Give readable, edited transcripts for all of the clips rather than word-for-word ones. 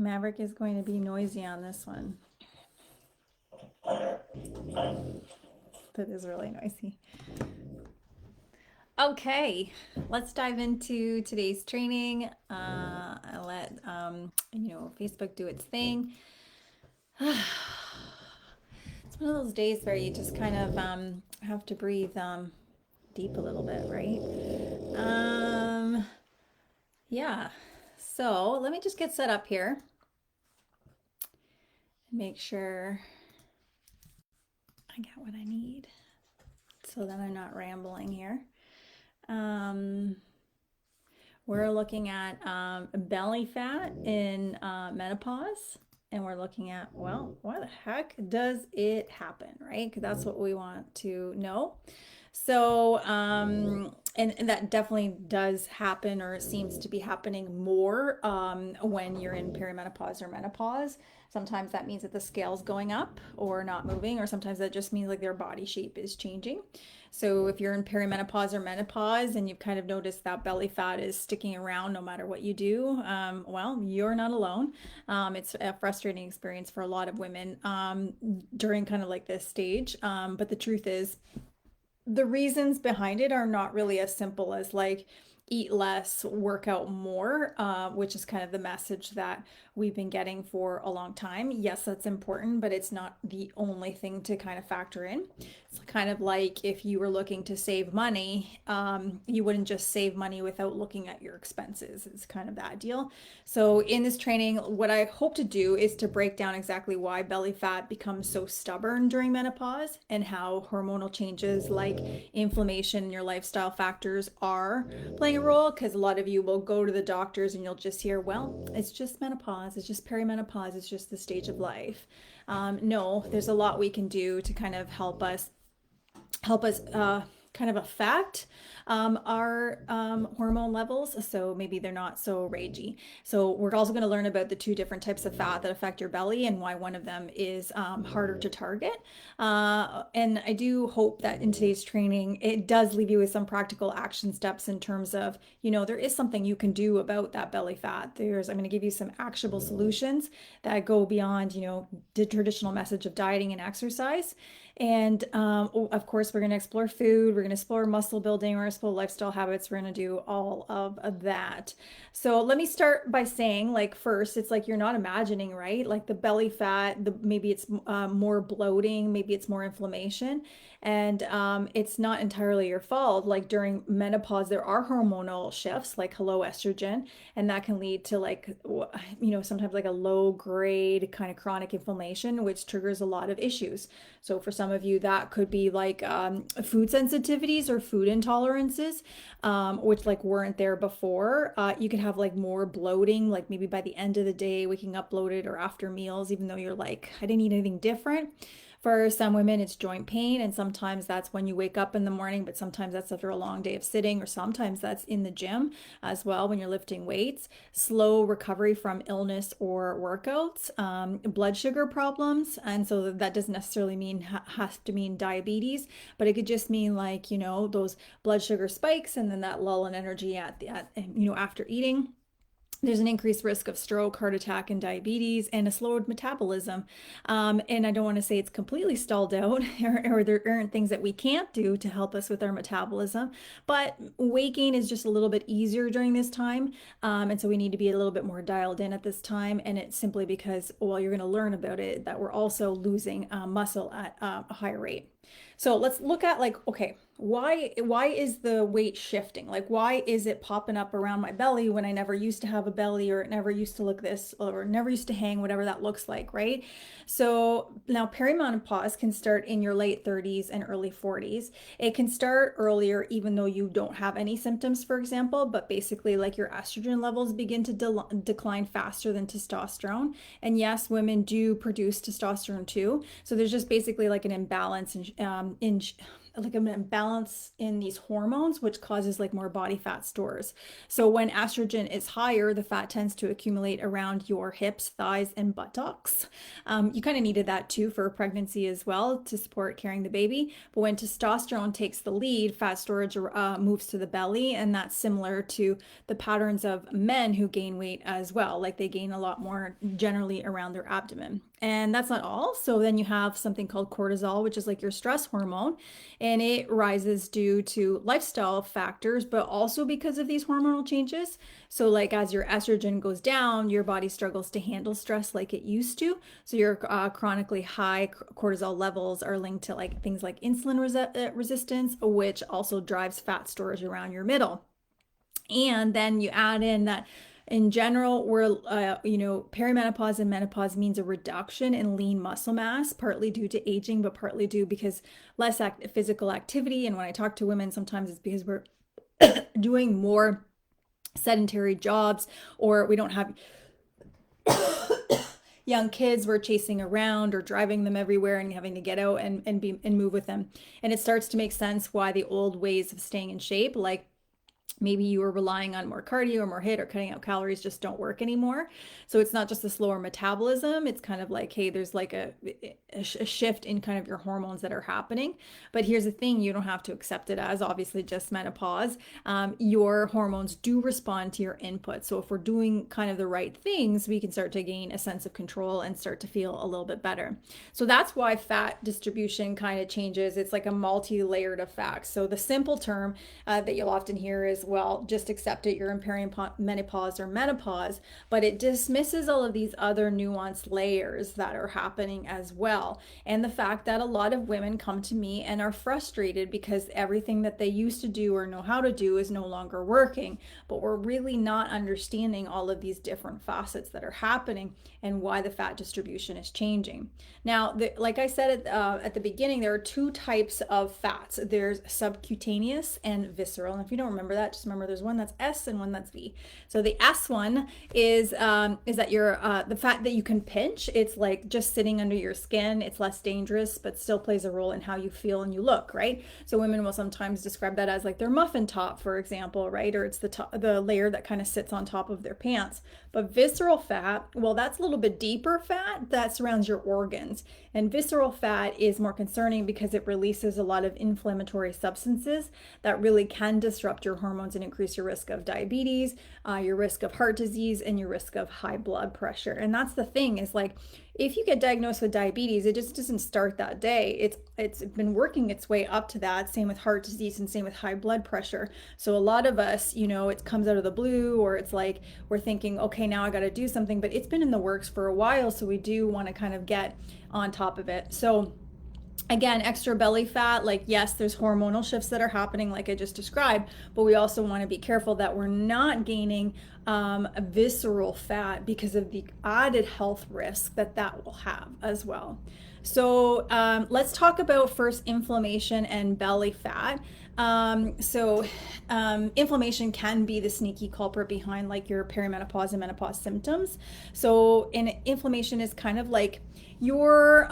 Maverick is going to be noisy on this one. That is really noisy. Okay, let's dive into today's training. I'll let Facebook do its thing. It's one of those days where you just kind of have to breathe deep a little bit, right? Yeah. So let me just get set up here. Make sure I got what I need so that I'm not rambling here. We're looking at belly fat in menopause, and we're looking at, well, why the heck does it happen, right? Because that's what we want to know. So, and that definitely does happen, or it seems to be happening more when you're in perimenopause or menopause. Sometimes that means that the scale's going up or not moving, or sometimes that just means like their body shape is changing. So if you're in perimenopause or menopause and you've kind of noticed that belly fat is sticking around no matter what you do, well, you're not alone. It's a frustrating experience for a lot of women during kind of like this stage. But the truth is, the reasons behind it are not really as simple as like eat less, work out more, which is kind of the message that we've been getting for a long time. Yes, that's important, but it's not the only thing to kind of factor in. It's kind of like if you were looking to save money, you wouldn't just save money without looking at your expenses. It's kind of that deal. So in this training, what I hope to do is to break down exactly why belly fat becomes so stubborn during menopause and how hormonal changes like inflammation and your lifestyle factors are playing a role, because a lot of you will go to the doctors and you'll just hear, well, it's just menopause, it's just perimenopause, it's just the stage of life. No, there's a lot we can do to kind of help us kind of affect our hormone levels, so maybe they're not so ragey. So we're also going to learn about the two different types of fat that affect your belly and why one of them is harder to target. And I do hope that in today's training it does leave you with some practical action steps in terms of, there is something you can do about that belly fat. I'm going to give you some actionable solutions that go beyond the traditional message of dieting and exercise. And of course, we're going to explore food, we're going to explore muscle building, we're going to explore lifestyle habits, we're going to do all of that. So let me start by saying, like, first, it's like you're not imagining, right? Like the belly fat, maybe it's more bloating, maybe it's more inflammation, and it's not entirely your fault. Like during menopause, there are hormonal shifts, like low estrogen, and that can lead to like, sometimes like a low grade kind of chronic inflammation, which triggers a lot of issues. So for some of you, that could be like food sensitivities or food intolerances, which like weren't there before. You could have like more bloating, like maybe by the end of the day, waking up bloated, or after meals, even though you're like, I didn't eat anything different. For some women, it's joint pain, and sometimes that's when you wake up in the morning, but sometimes that's after a long day of sitting, or sometimes that's in the gym as well when you're lifting weights. Slow recovery from illness or workouts, blood sugar problems, and so that doesn't necessarily mean has to mean diabetes, but it could just mean like those blood sugar spikes, and then that lull in energy after eating. There's an increased risk of stroke, heart attack, and diabetes, and a slowed metabolism. And I don't want to say it's completely stalled out, or there aren't things that we can't do to help us with our metabolism, but weight gain is just a little bit easier during this time. And so we need to be a little bit more dialed in at this time. And it's simply because, well, you're going to learn about it, that we're also losing muscle at a higher rate. So let's look at like, okay, why is the weight shifting? Like, why is it popping up around my belly when I never used to have a belly, or it never used to look this, or never used to hang, whatever that looks like, right? So now perimenopause can start in your late 30s and early 40s. It can start earlier, even though you don't have any symptoms, for example, but basically like your estrogen levels begin to decline faster than testosterone. And yes, women do produce testosterone too. So there's just basically like an imbalance in like an imbalance in these hormones, which causes like more body fat stores. So when estrogen is higher, the fat tends to accumulate around your hips, thighs, and buttocks. You kind of needed that too for pregnancy as well to support carrying the baby. But when testosterone takes the lead, fat storage moves to the belly, and that's similar to the patterns of men who gain weight as well. Like they gain a lot more generally around their abdomen. And that's not all. So then you have something called cortisol, which is like your stress hormone, and it rises due to lifestyle factors, but also because of these hormonal changes. So, like as your estrogen goes down, your body struggles to handle stress like it used to. So, your chronically high cortisol levels are linked to like things like insulin resistance, which also drives fat storage around your middle. And then you add in that in general, we're, perimenopause and menopause means a reduction in lean muscle mass, partly due to aging, but partly due because less physical activity. And when I talk to women, sometimes it's because we're doing more sedentary jobs, or we don't have young kids we're chasing around or driving them everywhere and having to get out and move with them. And it starts to make sense why the old ways of staying in shape, like maybe you were relying on more cardio or more HIIT or cutting out calories, just don't work anymore. So it's not just a slower metabolism. It's kind of like, hey, there's like a shift in kind of your hormones that are happening. But here's the thing, you don't have to accept it as obviously just menopause. Your hormones do respond to your input. So if we're doing kind of the right things, we can start to gain a sense of control and start to feel a little bit better. So that's why fat distribution kind of changes. It's like a multi-layered effect. So the simple term that you'll often hear is, well, just accept it, you're in perimenopause or menopause, but it dismisses all of these other nuanced layers that are happening as well. And the fact that a lot of women come to me and are frustrated because everything that they used to do or know how to do is no longer working, but we're really not understanding all of these different facets that are happening and why the fat distribution is changing. Now, like I said at the beginning, there are two types of fats. There's subcutaneous and visceral. And if you don't remember that, just remember there's one that's S and one that's V. So the S one is that you're the fat that you can pinch. It's like just sitting under your skin. It's less dangerous, but still plays a role in how you feel and you look, right? So women will sometimes describe that as like their muffin top, for example, right? Or it's the layer that kind of sits on top of their pants. But visceral fat, well, that's a little bit deeper fat that surrounds your organs. And visceral fat is more concerning because it releases a lot of inflammatory substances that really can disrupt your hormones and increase your risk of diabetes, your risk of heart disease, and your risk of high blood pressure. And that's the thing, is like, if you get diagnosed with diabetes, it just doesn't start that day. It's been working its way up to that. Same with heart disease and same with high blood pressure. So a lot of us, it comes out of the blue, or it's like we're thinking, okay, now I got to do something, but it's been in the works for a while. So we do want to kind of get on top of it. So again, extra belly fat, like yes, there's hormonal shifts that are happening like I just described, but we also want to be careful that we're not gaining a visceral fat because of the added health risk that will have as well. So let's talk about first inflammation and belly fat. Inflammation can be the sneaky culprit behind like your perimenopause and menopause symptoms. So inflammation is kind of like your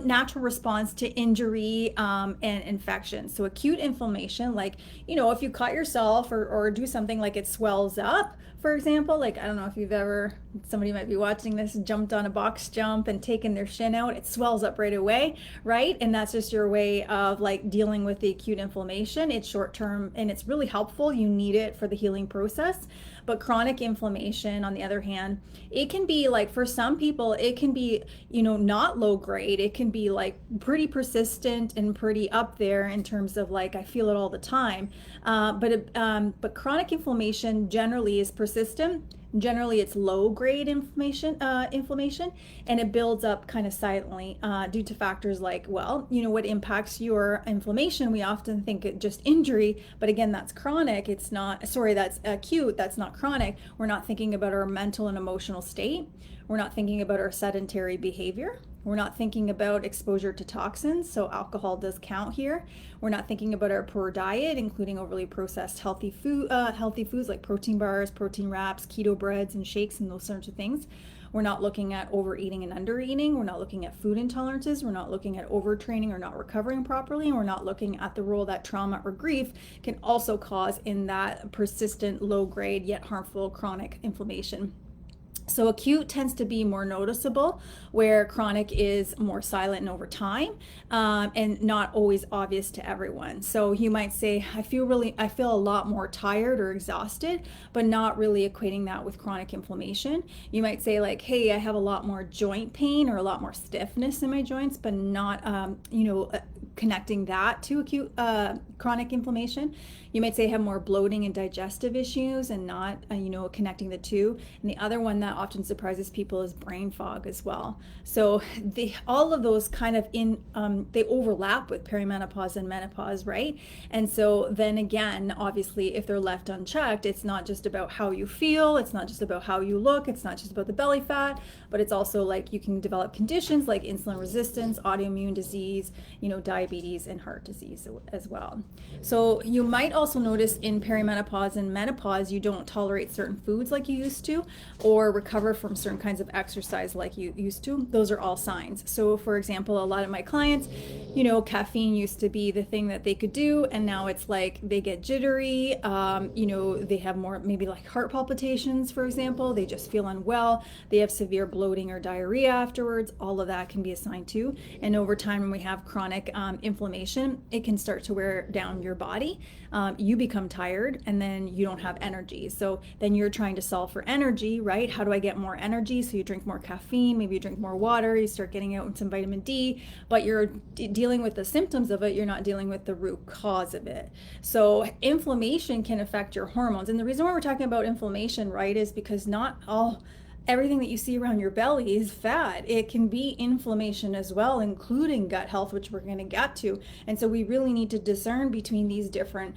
natural response to injury and infection. So acute inflammation, like, if you cut yourself or do something, like it swells up, for example. Like, I don't know if you've ever, somebody might be watching this, jumped on a box jump and taken their shin out, it swells up right away, right? And that's just your way of like dealing with the acute inflammation. It's short term and it's really helpful. You need it for the healing process. But chronic inflammation, on the other hand, it can be like, for some people, it can be, not low grade. It can be like pretty persistent and pretty up there in terms of like, I feel it all the time. But chronic inflammation generally is persistent. Generally, it's low grade inflammation, and it builds up kind of silently due to factors like, what impacts your inflammation. We often think it just injury, but again, that's chronic. That's acute. That's not chronic. We're not thinking about our mental and emotional state. We're not thinking about our sedentary behavior. We're not thinking about exposure to toxins, so alcohol does count here. We're not thinking about our poor diet, including overly processed healthy foods like protein bars, protein wraps, keto breads, and shakes, and those sorts of things. We're not looking at overeating and undereating. We're not looking at food intolerances. We're not looking at overtraining or not recovering properly. And we're not looking at the role that trauma or grief can also cause in that persistent, low grade, yet harmful chronic inflammation. So acute tends to be more noticeable, where chronic is more silent and over time, and not always obvious to everyone. So you might say, I feel a lot more tired or exhausted, but not really equating that with chronic inflammation. You might say like, hey, I have a lot more joint pain or a lot more stiffness in my joints, but not, connecting that to acute chronic inflammation. You might say I have more bloating and digestive issues and not, connecting the two. And the other one that often surprises people is brain fog as well. So all of those kind of they overlap with perimenopause and menopause, right? And so then again, obviously, if they're left unchecked, it's not just about how you feel, it's not just about how you look, it's not just about the belly fat, but it's also like you can develop conditions like insulin resistance, autoimmune disease, diabetes, and heart disease as well. So you might also notice in perimenopause and menopause, you don't tolerate certain foods like you used to, or recover from certain kinds of exercise like you used to. Those are all signs. So for example, a lot of my clients, caffeine used to be the thing that they could do, and now it's like they get jittery, they have more maybe like heart palpitations, for example, they just feel unwell, they have severe bloating or diarrhea afterwards. All of that can be a sign too. And over time, when we have chronic inflammation, it can start to wear down your body. You become tired, and then you don't have energy. So then you're trying to solve for energy, right? How do I get more energy? So you drink more caffeine, maybe you drink more water, you start getting out some vitamin D, but you're dealing with the symptoms of it. You're not dealing with the root cause of it. So inflammation can affect your hormones. And the reason why we're talking about inflammation, right, is because not everything that you see around your belly is fat. It can be inflammation as well, including gut health, which we're going to get to. And so we really need to discern between these different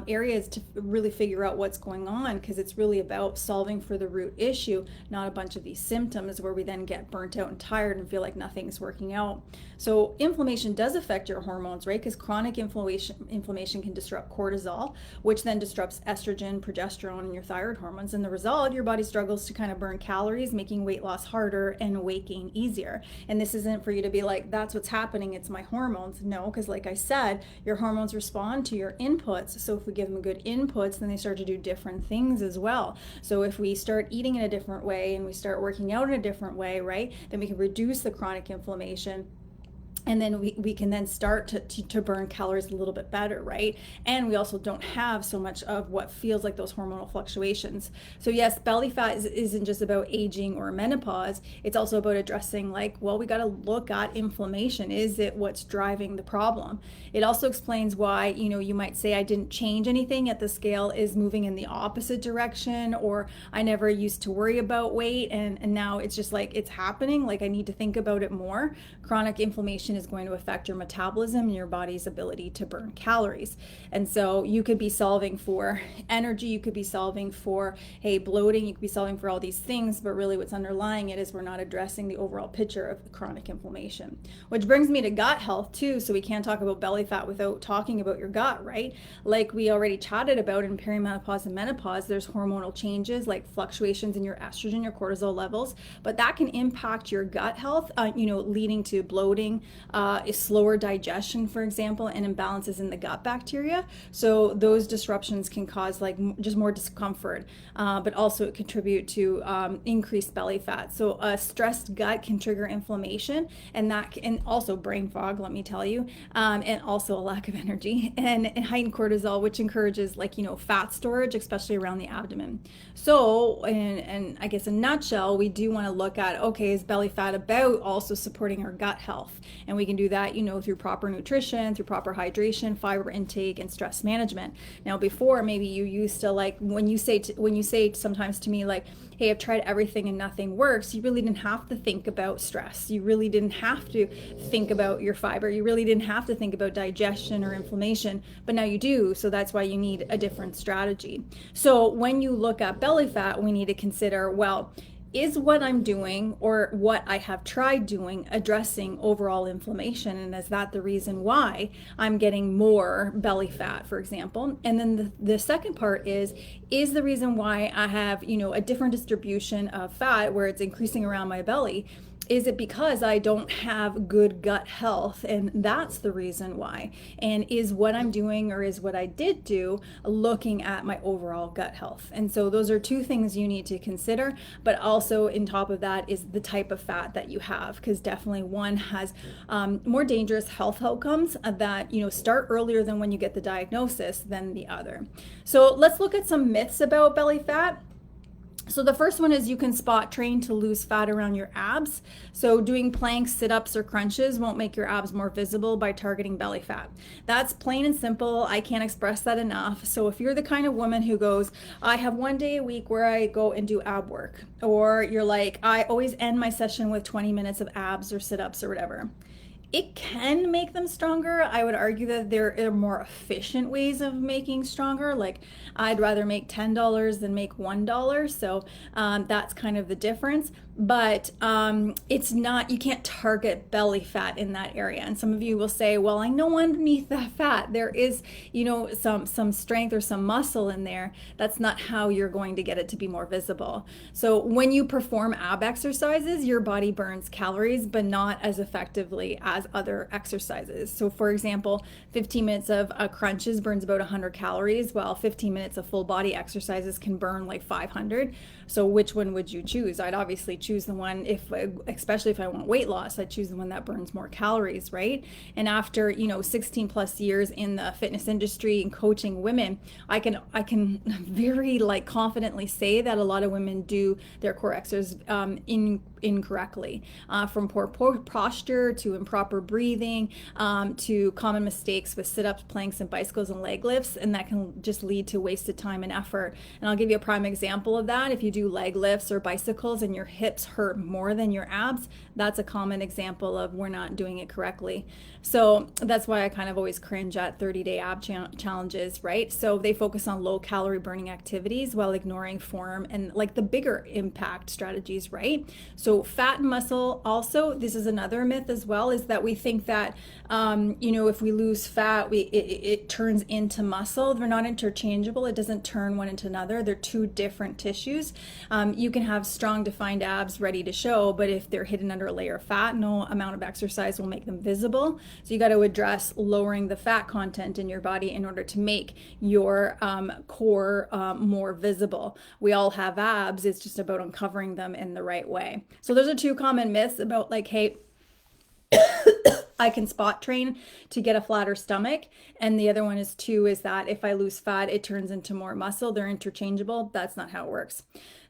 areas to really figure out what's going on, because it's really about solving for the root issue, not a bunch of these symptoms where we then get burnt out and tired and feel like nothing's working out. So inflammation does affect your hormones, right? Because chronic inflammation can disrupt cortisol, which then disrupts estrogen, progesterone, and your thyroid hormones. And the result, your body struggles to kind of burn calories, making weight loss harder and weight gain easier. And this isn't for you to be like, that's what's happening, it's my hormones. No, because like I said, your hormones respond to your inputs. So if we give them good inputs, then they start to do different things as well. So if we start eating in a different way and we start working out in a different way, right, then we can reduce the chronic inflammation. And then we can then start to burn calories a little bit better, right? And we also don't have so much of what feels like those hormonal fluctuations. So yes, belly fat isn't just about aging or menopause. It's also about addressing like, well, we got to look at inflammation. Is it what's driving the problem? It also explains why, you might say I didn't change anything, yet the scale is moving in the opposite direction, or I never used to worry about weight and now it's just like it's happening. Like I need to think about it more. Chronic inflammation is going to affect your metabolism and your body's ability to burn calories. And so you could be solving for energy, you could be solving for, hey, bloating, you could be solving for all these things, but really what's underlying it is we're not addressing the overall picture of chronic inflammation. Which brings me to gut health too. So we can't talk about belly fat without talking about your gut, right? Like we already chatted about in perimenopause and menopause, there's hormonal changes like fluctuations in your estrogen, your cortisol levels, but that can impact your gut health, leading to bloating, slower digestion, for example, and imbalances in the gut bacteria. So those disruptions can cause like just more discomfort, but also contribute to increased belly fat. So a stressed gut can trigger inflammation, and that can also brain fog, let me tell you, and also a lack of energy and heightened cortisol, which encourages fat storage, especially around the abdomen. So, and I guess in a nutshell, we do want to look at, okay, is belly fat about also supporting our gut health? And we can do that, through proper nutrition, through proper hydration, fiber intake, and stress management. Now, before, maybe you used to when you say sometimes to me like, hey, I've tried everything and nothing works, you really didn't have to think about stress. You really didn't have to think about your fiber. You really didn't have to think about digestion or inflammation, but now you do. So that's why you need a different strategy. So when you look at belly fat, we need to consider, well, is what I'm doing or what I have tried doing addressing overall inflammation? And is that the reason why I'm getting more belly fat, for example? And then the second part is the reason why I have, a different distribution of fat where it's increasing around my belly, is it because I don't have good gut health? And that's the reason why. And is what I'm doing or is what I did do looking at my overall gut health? And so those are two things you need to consider. But also, in top of that, is the type of fat that you have, because definitely one has more dangerous health outcomes that, start earlier than when you get the diagnosis than the other. So let's look at some myths about belly fat. So the first one is you can spot train to lose fat around your abs. So doing planks, sit-ups, or crunches won't make your abs more visible by targeting belly fat. That's plain and simple. I can't express that enough. So if you're the kind of woman who goes, I have one day a week where I go and do ab work, or you're like, I always end my session with 20 minutes of abs or sit-ups or whatever, it can make them stronger. I would argue that there are more efficient ways of making stronger. Like, I'd rather make $10 than make $1. So that's kind of the difference. But it's not, you can't target belly fat in that area. And some of you will say, well, I know underneath that fat there is, some strength or some muscle in there. That's not how you're going to get it to be more visible. So when you perform ab exercises, your body burns calories, but not as effectively as other exercises. So for example, 15 minutes of crunches burns about 100 calories, while 15 minutes of full body exercises can burn like 500. So which one would you choose? I'd obviously choose the one, especially if I want weight loss, I'd choose the one that burns more calories, right? And after 16 plus years in the fitness industry and coaching women, I can very confidently say that a lot of women do their core exercises incorrectly, from poor posture to improper breathing, to common mistakes with sit-ups, planks, and bicycles and leg lifts, and that can just lead to wasted time and effort. And I'll give you a prime example of that. If you do leg lifts or bicycles and your hips hurt more than your abs, that's a common example of we're not doing it correctly. So that's why I kind of always cringe at 30-day ab challenges, right? So they focus on low calorie burning activities while ignoring form and the bigger impact strategies, right? So fat and muscle also, this is another myth as well, is that we think that if we lose fat, it turns into muscle. They're not interchangeable. It doesn't turn one into another. They're two different tissues. You can have strong defined abs ready to show, but if they're hidden under a layer of fat, no amount of exercise will make them visible. So you got to address lowering the fat content in your body in order to make your core more visible. We all have abs. It's just about uncovering them in the right way. So those are two common myths about hey, I can spot train to get a flatter stomach. And the other one is that if I lose fat, it turns into more muscle. They're interchangeable. That's not how it works.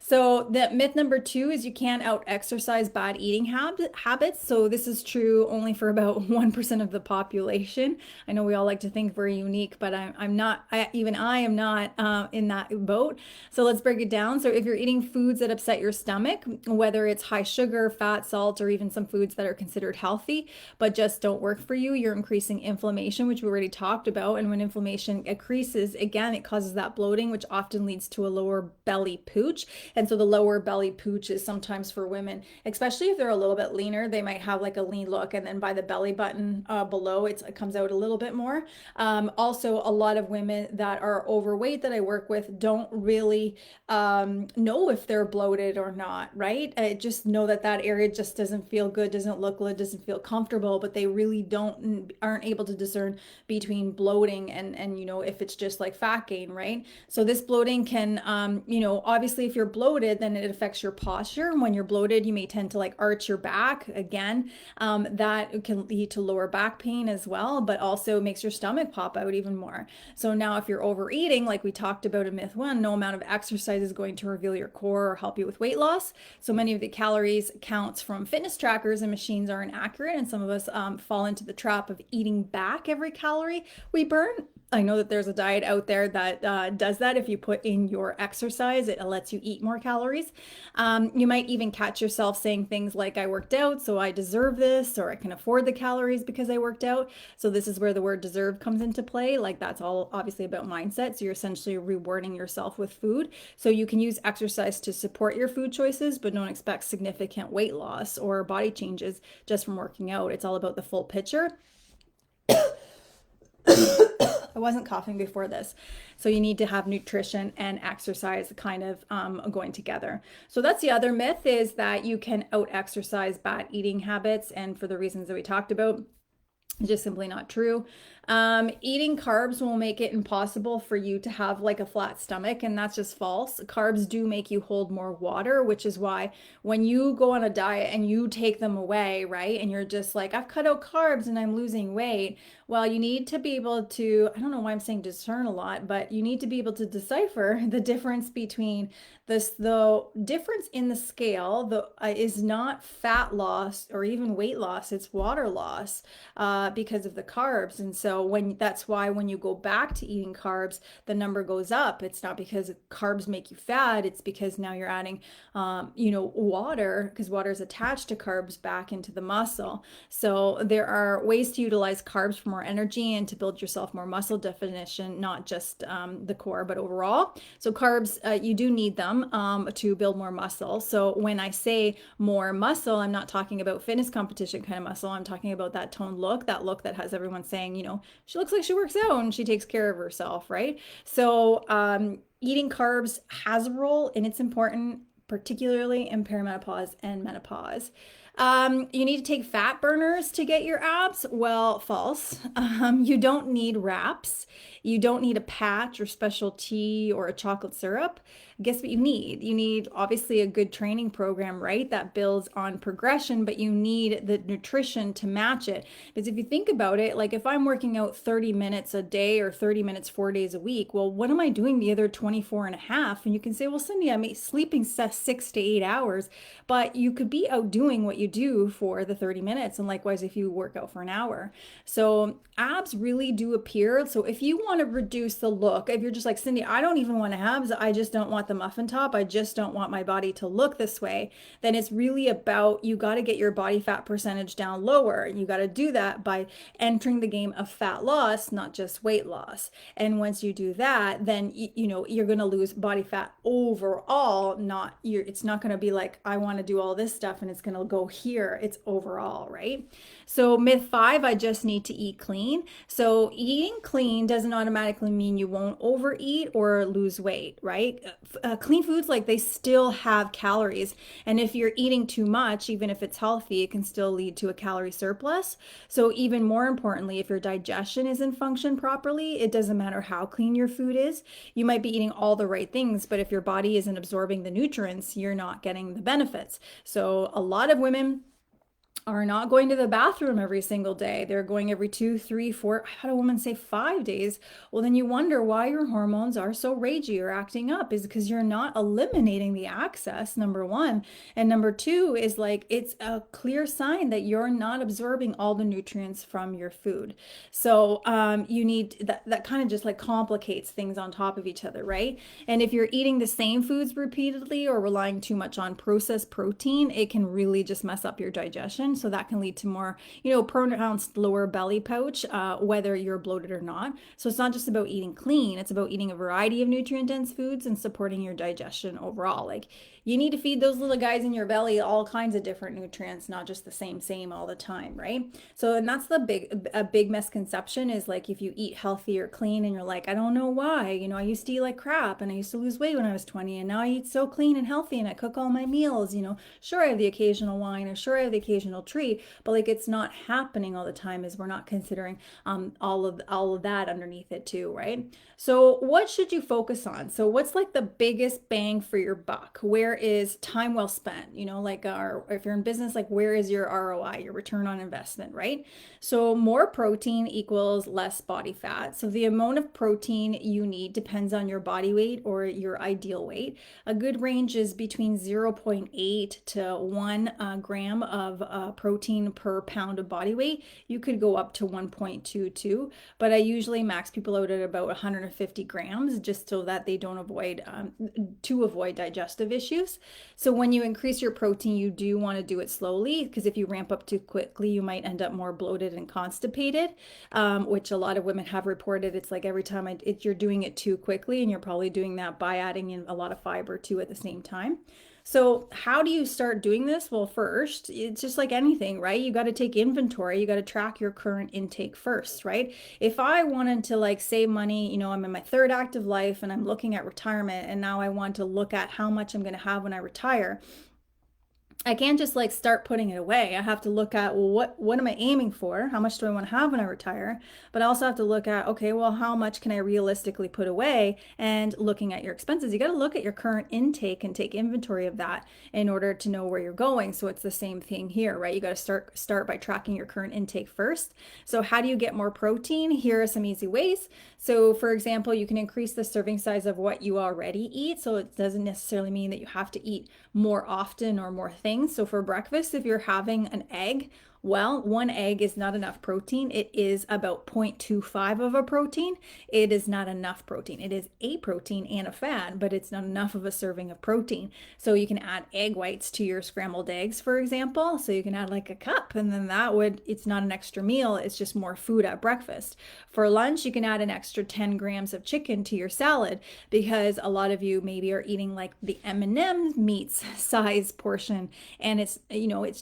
So the myth number 2 is you can't out exercise bad eating habits. So this is true only for about 1% of the population. I know we all like to think we're unique, but I'm not, I am not in that boat. So let's break it down. So if you're eating foods that upset your stomach, whether it's high sugar, fat, salt, or even some foods that are considered healthy, but just don't work for you, you're increasing inflammation, which we already talked about. And when inflammation increases, again, it causes that bloating, which often leads to a lower belly pooch. And so the lower belly pooch is sometimes for women, especially if they're a little bit leaner, they might have a lean look. And then by the belly button below, it comes out a little bit more. Also, a lot of women that are overweight that I work with don't really know if they're bloated or not, right? I just know that area just doesn't feel good, doesn't look good, doesn't feel comfortable, but they really aren't able to discern between bloating and if it's just fat gain, right? So this bloating can, obviously if you're bloated, then it affects your posture. And when you're bloated, you may tend to arch your back again. That can lead to lower back pain as well, but also makes your stomach pop out even more. So now if you're overeating, like we talked about in myth 1, no amount of exercise is going to reveal your core or help you with weight loss. So many of the calories counts from fitness trackers and machines are inaccurate, and some of us fall into the trap of eating back every calorie we burn. I know that there's a diet out there that does that. If you put in your exercise, it lets you eat more calories. You might even catch yourself saying things like, I worked out, so I deserve this, or I can afford the calories because I worked out. So this is where the word deserve comes into play. Like that's all obviously about mindset. So you're essentially rewarding yourself with food. So you can use exercise to support your food choices, but don't expect significant weight loss or body changes just from working out. It's all about the full picture. I wasn't coughing before this. So you need to have nutrition and exercise kind of going together. So that's the other myth, is that you can out exercise bad eating habits. And for the reasons that we talked about, it's just simply not true. Eating carbs will make it impossible for you to have like a flat stomach, and that's just false. Carbs do make you hold more water, which is why when you go on a diet and you take them away, right, and you're just like, I've cut out carbs and I'm losing weight. Well, you need to be able to, I don't know why I'm saying discern a lot, but you need to be able to decipher the difference between this, the difference in the scale is not fat loss or even weight loss, it's water loss because of the carbs. And so that's why when you go back to eating carbs, the number goes up. It's not because carbs make you fat, it's because now you're adding water, because water is attached to carbs, back into the muscle. So there are ways to utilize carbs for more energy and to build yourself more muscle definition, not just the core, but overall. So carbs, you do need them to build more muscle. So when I say more muscle, I'm not talking about fitness competition kind of muscle. I'm talking about that toned look, that look that has everyone saying, she looks like she works out and she takes care of herself, right? So eating carbs has a role, and it's important, particularly in perimenopause and menopause. You need to take fat burners to get your abs. Well, false. You don't need wraps. You don't need a patch or special tea or a chocolate syrup. Guess what you need? You need obviously a good training program, right? That builds on progression, but you need the nutrition to match it. Because if you think about it, like if I'm working out 30 minutes a day or 30 minutes 4 days a week, well, what am I doing the other 24 and a half? And you can say, well, Cindy, I'm sleeping 6 to 8 hours, but you could be outdoing what you do for the 30 minutes. And likewise, if you work out for an hour. So abs really do appear. So if you want to reduce the look, if you're just like, Cindy, I don't even want to abs, I just don't want the muffin top, I just don't want my body to look this way, then it's really about, you got to get your body fat percentage down lower. You got to do that by entering the game of fat loss, not just weight loss. And once you do that, then you're going to lose body fat overall. It's not going to be like, I want to do all this stuff and it's going to go here. It's overall, right? So myth 5, I just need to eat clean. So eating clean doesn't automatically mean you won't overeat or lose weight, right? Clean foods, like, they still have calories. And if you're eating too much, even if it's healthy, it can still lead to a calorie surplus. So even more importantly, if your digestion isn't function properly, it doesn't matter how clean your food is. You might be eating all the right things, but if your body isn't absorbing the nutrients, you're not getting the benefits. So a lot of women are not going to the bathroom every single day. They're going every 2, 3, 4, I had a woman say 5 days. Well, then you wonder why your hormones are so ragey or acting up, is because you're not eliminating the excess, number one. And number two is like, it's a clear sign that you're not absorbing all the nutrients from your food. So you need that kind of just like complicates things on top of each other, right? And if you're eating the same foods repeatedly or relying too much on processed protein, it can really just mess up your digestion. So that can lead to more, pronounced lower belly pouch, whether you're bloated or not. So it's not just about eating clean, it's about eating a variety of nutrient dense foods and supporting your digestion overall. Like, you need to feed those little guys in your belly all kinds of different nutrients, not just the same all the time, right? So, and that's a big misconception, is like, if you eat healthy or clean and you're like, I don't know why, I used to eat like crap and I used to lose weight when I was 20, and now I eat so clean and healthy and I cook all my meals, sure, I have the occasional wine, or sure, I have the occasional treat, but like, it's not happening all the time, is we're not considering all of that underneath it too, right? So, what should you focus on? So, what's like the biggest bang for your buck? Where is time well spent? Like if you're in business, like where is your ROI, your return on investment, right? So, more protein equals less body fat. So, the amount of protein you need depends on your body weight or your ideal weight. A good range is between zero point 0.8 to 1 gram of protein per pound of body weight. You could go up to 1.22, but I usually max people out at about 150 grams just so that they don't avoid digestive issues. So when you increase your protein, you do want to do it slowly, because if you ramp up too quickly, you might end up more bloated and constipated, which a lot of women have reported. It's like every time you're doing it too quickly, and you're probably doing that by adding in a lot of fiber too at the same time. So, how do you start doing this? Well, first, it's just like anything, right? You got to take inventory. You got to track your current intake first, right? If I wanted to like save money, I'm in my third active life and I'm looking at retirement, and now I want to look at how much I'm going to have when I retire. I can't just like start putting it away. I have to look at, well, what am I aiming for? How much do I want to have when I retire? But I also have to look at, okay, well, how much can I realistically put away? And looking at your expenses, you got to look at your current intake and take inventory of that in order to know where you're going. So it's the same thing here, right? You got to start by tracking your current intake first. So how do you get more protein? Here are some easy ways. So for example, you can increase the serving size of what you already eat. So it doesn't necessarily mean that you have to eat more often or more things. So for breakfast, if you're having an egg, well, one egg is not enough protein. It is about 0.25 of a protein. It is not enough protein. It is a protein and a fat, but it's not enough of a serving of protein. So you can add egg whites to your scrambled eggs, for example. So you can add like a cup, and then it's not an extra meal. It's just more food at breakfast. For lunch, you can add an extra 10 grams of chicken to your salad, because a lot of you maybe are eating like the M&M meats size portion, and it's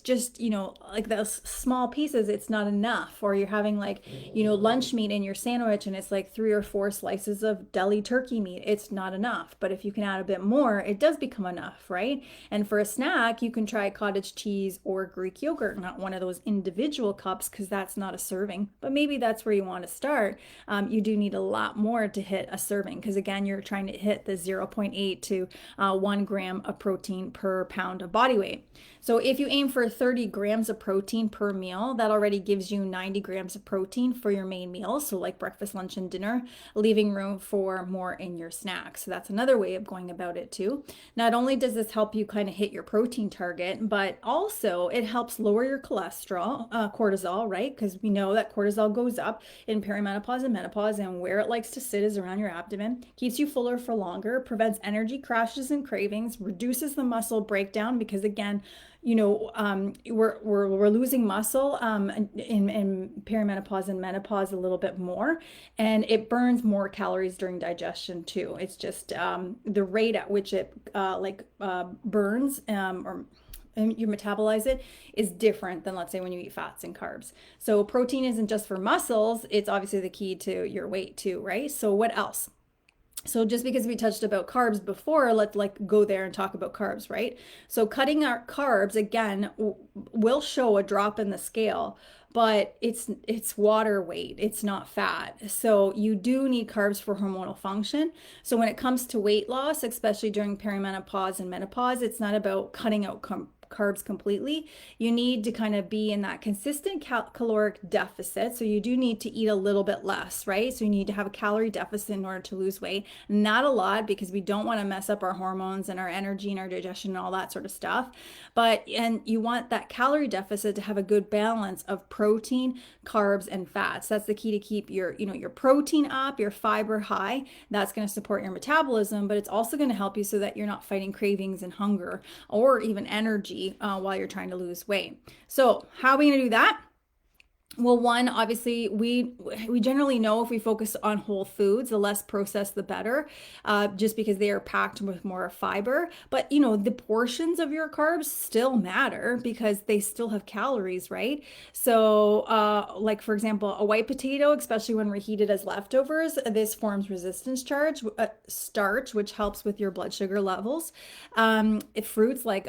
just, like those small pieces. It's not enough. Or you're having like, lunch meat in your sandwich, and it's like 3 or 4 slices of deli turkey meat. It's not enough. But if you can add a bit more, it does become enough, right? And for a snack, you can try cottage cheese or Greek yogurt, not one of those individual cups, because that's not a serving, but maybe that's where you want to start. You do need a lot more to hit a serving, because again, you're trying to hit the 0.8 to 1 gram of protein per pound of body weight. So if you aim for 30 grams of protein per meal, that already gives you 90 grams of protein for your main meal. So like breakfast, lunch, and dinner, leaving room for more in your snacks. So that's another way of going about it too. Not only does this help you kind of hit your protein target, but also it helps lower your cholesterol, cortisol, right? Because we know that cortisol goes up in perimenopause and menopause, and where it likes to sit is around your abdomen. Keeps you fuller for longer, prevents energy crashes and cravings, reduces the muscle breakdown, because again, we're losing muscle in perimenopause and menopause a little bit more, and it burns more calories during digestion too. It's just the rate at which it burns or you metabolize it is different than, let's say, when you eat fats and carbs. So protein isn't just for muscles, it's obviously the key to your weight too, right? So what else? So just because we touched about carbs before, let's like go there and talk about carbs, right? So cutting our carbs again will show a drop in the scale, but it's water weight, it's not fat. So you do need carbs for hormonal function. So when it comes to weight loss, especially during perimenopause and menopause, it's not about cutting out carbs completely. You need to kind of be in that consistent caloric deficit. So you do need to eat a little bit less, right? So you need to have a calorie deficit in order to lose weight. Not a lot, because we don't want to mess up our hormones and our energy and our digestion and all that sort of stuff. And you want that calorie deficit to have a good balance of protein, carbs, and fats. That's the key to keep your protein up, your fiber high. That's going to support your metabolism, but it's also going to help you so that you're not fighting cravings and hunger or even energy while you're trying to lose weight. So how are we going to do that? Well, one, obviously, we generally know if we focus on whole foods, the less processed, the better, just because they are packed with more fiber. But, the portions of your carbs still matter, because they still have calories, right? So, like, for example, a white potato, especially when reheated as leftovers, this forms resistance starch, which helps with your blood sugar levels. If fruits like,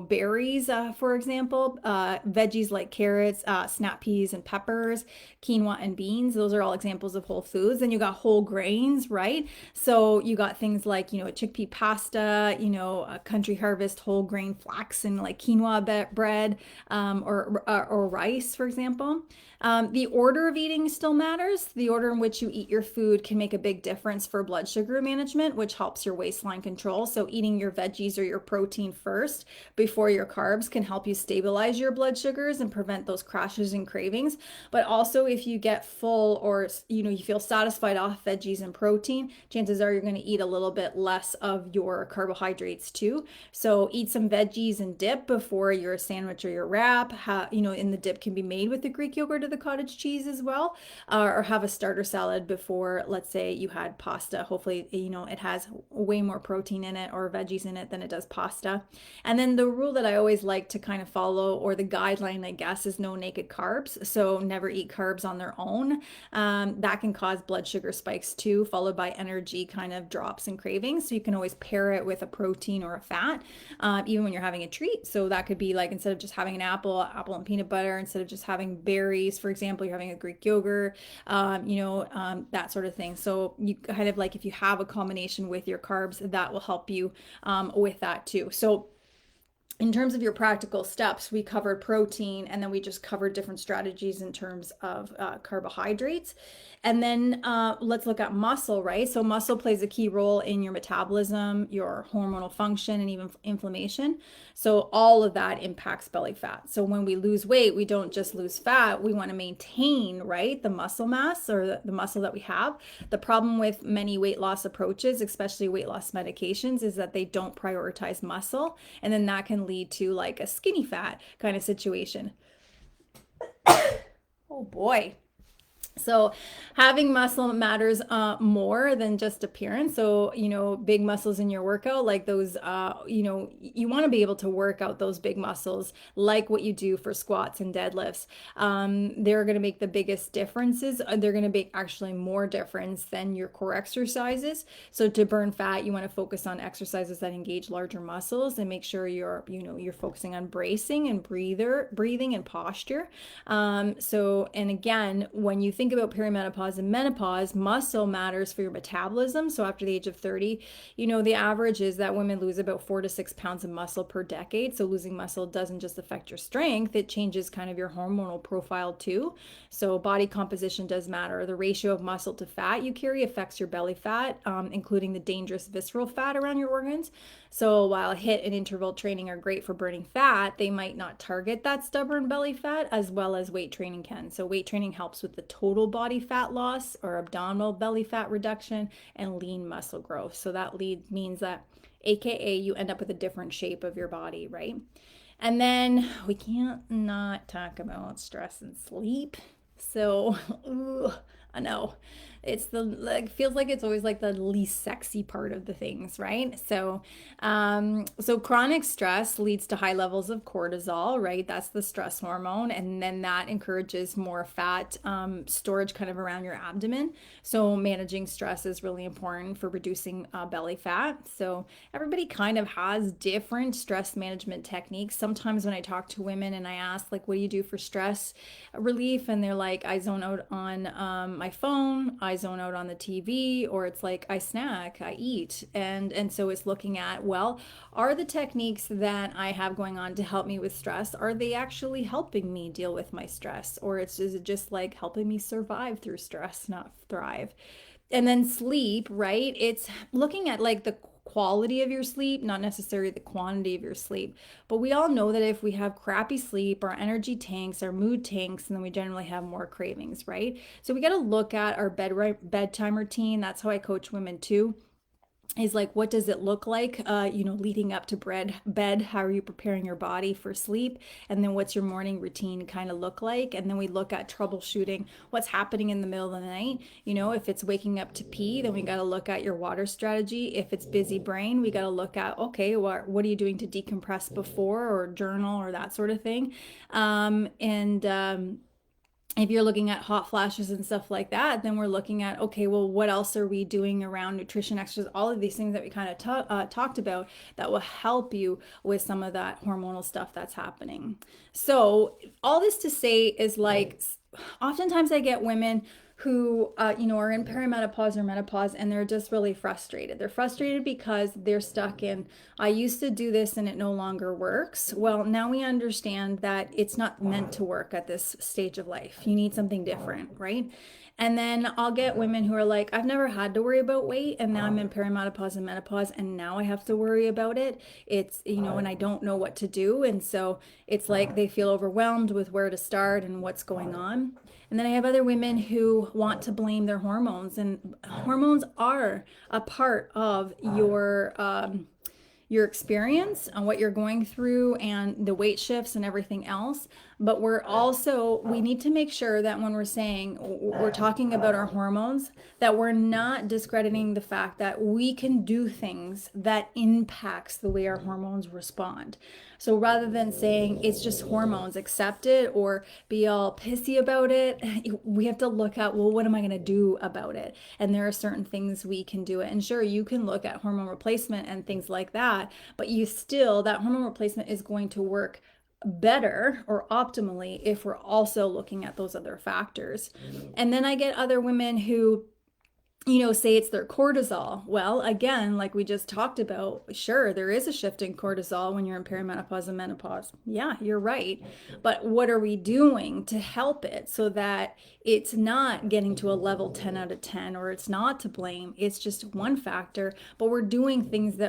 berries, for example, veggies like carrots, snap peas, chilies and peppers, quinoa and beans. Those are all examples of whole foods. Then you got whole grains, right? So you got things like, a chickpea pasta, a country harvest whole grain flax and like quinoa bread, or rice, for example. The order of eating still matters. The order in which you eat your food can make a big difference for blood sugar management, which helps your waistline control. So eating your veggies or your protein first before your carbs can help you stabilize your blood sugars and prevent those crashes and cravings. But also if you get full, or you feel satisfied off veggies and protein, chances are you're going to eat a little bit less of your carbohydrates too. So eat some veggies and dip before your sandwich or your wrap. And the dip can be made with the Greek yogurt or the cottage cheese as well, or have a starter salad before, let's say you had pasta. Hopefully, it has way more protein in it or veggies in it than it does pasta. And then the rule that I always like to kind of follow, or the guideline, I guess, is no naked carbs. So never eat carbs on their own. That can cause blood sugar spikes too, followed by energy kind of drops and cravings. So you can always pair it with a protein or a fat, even when you're having a treat. So that could be like, instead of just having an apple and peanut butter, instead of just having berries, for example, you're having a Greek yogurt, that sort of thing. So you kind of like, if you have a combination with your carbs, that will help you with that too. So in terms of your practical steps, we covered protein, and then we just covered different strategies in terms of carbohydrates. And then let's look at muscle, right? So muscle plays a key role in your metabolism, your hormonal function, and even inflammation. So all of that impacts belly fat. So when we lose weight, we don't just lose fat. We want to maintain, right, the muscle mass, or the muscle that we have. The problem with many weight loss approaches, especially weight loss medications, is that they don't prioritize muscle. And then that can lead to like a skinny fat kind of situation. Oh boy. So having muscle matters more than just appearance. So, big muscles in your workout, like those, you want to be able to work out those big muscles like what you do for squats and deadlifts. They're going to make the biggest differences. They're going to make actually more difference than your core exercises. So to burn fat, you want to focus on exercises that engage larger muscles, and make sure you're focusing on bracing and breathing and posture. And again, when you think about perimenopause and menopause, muscle matters for your metabolism. So after the age of 30, the average is that women lose about 4 to 6 pounds of muscle per decade. So losing muscle doesn't just affect your strength, it changes kind of your hormonal profile too. So body composition does matter. The ratio of muscle to fat you carry affects your belly fat, including the dangerous visceral fat around your organs. So while HIIT and interval training are great for burning fat, they might not target that stubborn belly fat as well as weight training can. So weight training helps with the total body fat loss, or abdominal belly fat reduction, and lean muscle growth. So that means that, AKA, you end up with a different shape of your body, right? And then we can't not talk about stress and sleep. So, I know it's feels like it's always like the least sexy part of the things, right? So chronic stress leads to high levels of cortisol, right? That's the stress hormone, and then that encourages more fat storage kind of around your abdomen. So managing stress is really important for reducing belly fat. So everybody kind of has different stress management techniques. Sometimes when I talk to women and I ask, like, what do you do for stress relief, and they're like, I zone out on my phone, I zone out on the TV, or it's like I snack, I eat. And so it's looking at, well, are the techniques that I have going on to help me with stress, are they actually helping me deal with my stress? Or is it just like helping me survive through stress, not thrive? And then sleep, right? It's looking at like the quality of your sleep, not necessarily the quantity of your sleep. But we all know that if we have crappy sleep, our energy tanks, our mood tanks, and then we generally have more cravings, right? So we got to look at our bedtime routine. That's how I coach women too. Is like, what does it look like, leading up to bed? How are you preparing your body for sleep? And then what's your morning routine kind of look like? And then we look at troubleshooting what's happening in the middle of the night. If it's waking up to pee, then we got to look at your water strategy. If it's busy brain, we got to look at, okay, what are you doing to decompress before, or journal, or that sort of thing. If you're looking at hot flashes and stuff like that, then we're looking at, okay, well, what else are we doing around nutrition, exercise, all of these things that we kind of talked about that will help you with some of that hormonal stuff that's happening. So all this to say is, like, oftentimes I get women who, are in perimenopause or menopause, and they're just really frustrated. They're frustrated because they're stuck in, I used to do this and it no longer works. Well, now we understand that it's not meant to work at this stage of life. You need something different, right? And then I'll get women who are like, I've never had to worry about weight, and now I'm in perimenopause and menopause, and now I have to worry about it. It's, and I don't know what to do. And so it's like they feel overwhelmed with where to start and what's going on. And then I have other women who want to blame their hormones, and hormones are a part of your experience on what you're going through and the weight shifts and everything else. But we need to make sure that when we're talking about our hormones, that we're not discrediting the fact that we can do things that impacts the way our hormones respond. So rather than saying it's just hormones, accept it or be all pissy about it, we have to look at, well, what am I going to do about it? And there are certain things we can do it. And sure, you can look at hormone replacement and things like that, but that hormone replacement is going to work better or optimally if we're also looking at those other factors. And then I get other women who say it's their cortisol. Well, again, like we just talked about, sure, there is a shift in cortisol when you're in perimenopause and menopause. Yeah, you're right. But what are we doing to help it so that it's not getting to a level 10 out of 10, or it's not to blame? It's just one factor, but we're doing things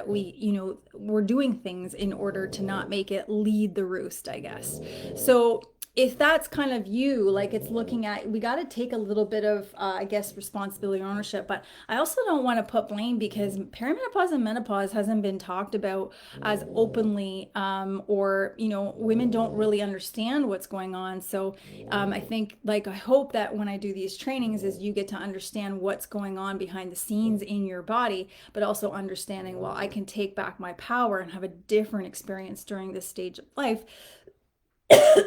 we're doing things in order to not make it lead the roost, I guess. So if that's kind of you, like it's looking at, we got to take a little bit of, I guess, responsibility, ownership. But I also don't want to put blame, because perimenopause and menopause hasn't been talked about as openly, or, women don't really understand what's going on. So I think, like, I hope that when I do these trainings is you get to understand what's going on behind the scenes in your body, but also understanding, well, I can take back my power and have a different experience during this stage of life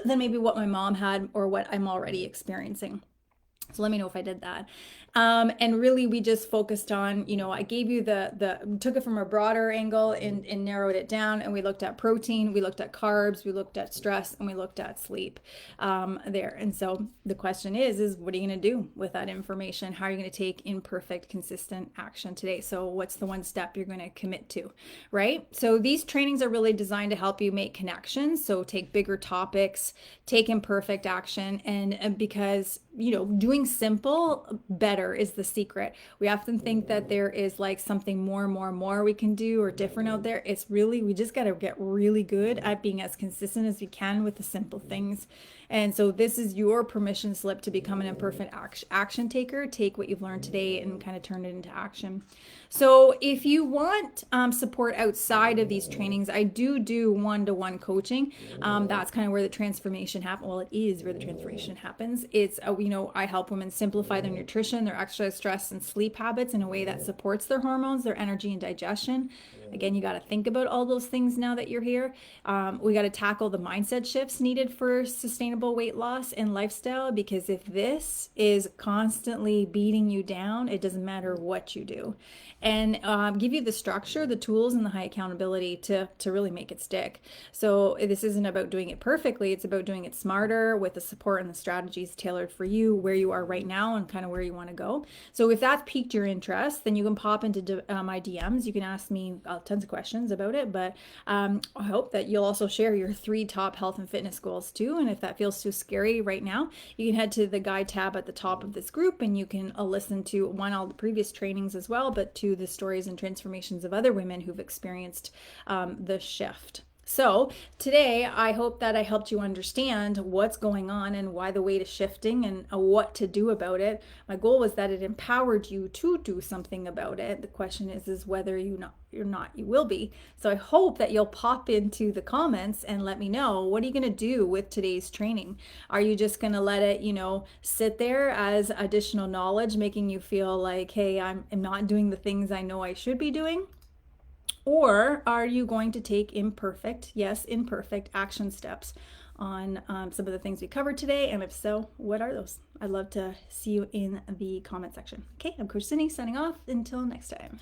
than maybe what my mom had or what I'm already experiencing. So let me know if I did that. And really, we just focused on, I gave you took it from a broader angle and narrowed it down. And we looked at protein, we looked at carbs, we looked at stress, and we looked at sleep there. And so the question is what are you going to do with that information? How are you going to take imperfect, consistent action today? So what's the one step you're going to commit to, right? So these trainings are really designed to help you make connections. So take bigger topics, take imperfect action, and because, doing simple better is the secret. We often think that there is like something more we can do or different out there. It's really, we just got to get really good at being as consistent as we can with the simple things. And so this is your permission slip to become an imperfect action taker. Take what you've learned today and kind of turn it into action. So if you want support outside of these trainings, I do one-to-one coaching. That's kind of where the transformation happens. Well, it is where the transformation happens. It's, I help women simplify their nutrition, their exercise, stress, and sleep habits in a way that supports their hormones, their energy, and digestion. Again, you got to think about all those things now that you're here. We got to tackle the mindset shifts needed for sustainable weight loss and lifestyle, because if this is constantly beating you down, it doesn't matter what you do. And give you the structure, the tools, and the high accountability to really make it stick. So this isn't about doing it perfectly. It's about doing it smarter with the support and the strategies tailored for you, where you are right now and kind of where you want to go. So if that's piqued your interest, then you can pop into my DMs. You can ask me tons of questions about it, but I hope that you'll also share your 3 top health and fitness goals too. And if that feels too scary right now, you can head to the guide tab at the top of this group, and you can listen to all the previous trainings as well, but to the stories and transformations of other women who've experienced the shift. So today, I hope that I helped you understand what's going on and why the weight is shifting and what to do about it. My goal was that it empowered you to do something about it. The question is whether you will be. So I hope that you'll pop into the comments and let me know, what are you going to do with today's training? Are you just going to let it, sit there as additional knowledge, making you feel like, hey, I'm not doing the things I know I should be doing? Or are you going to take imperfect action steps on some of the things we covered today? And if so, what are those? I'd love to see you in the comment section. Okay, I'm Coach Cindy signing off. Until next time.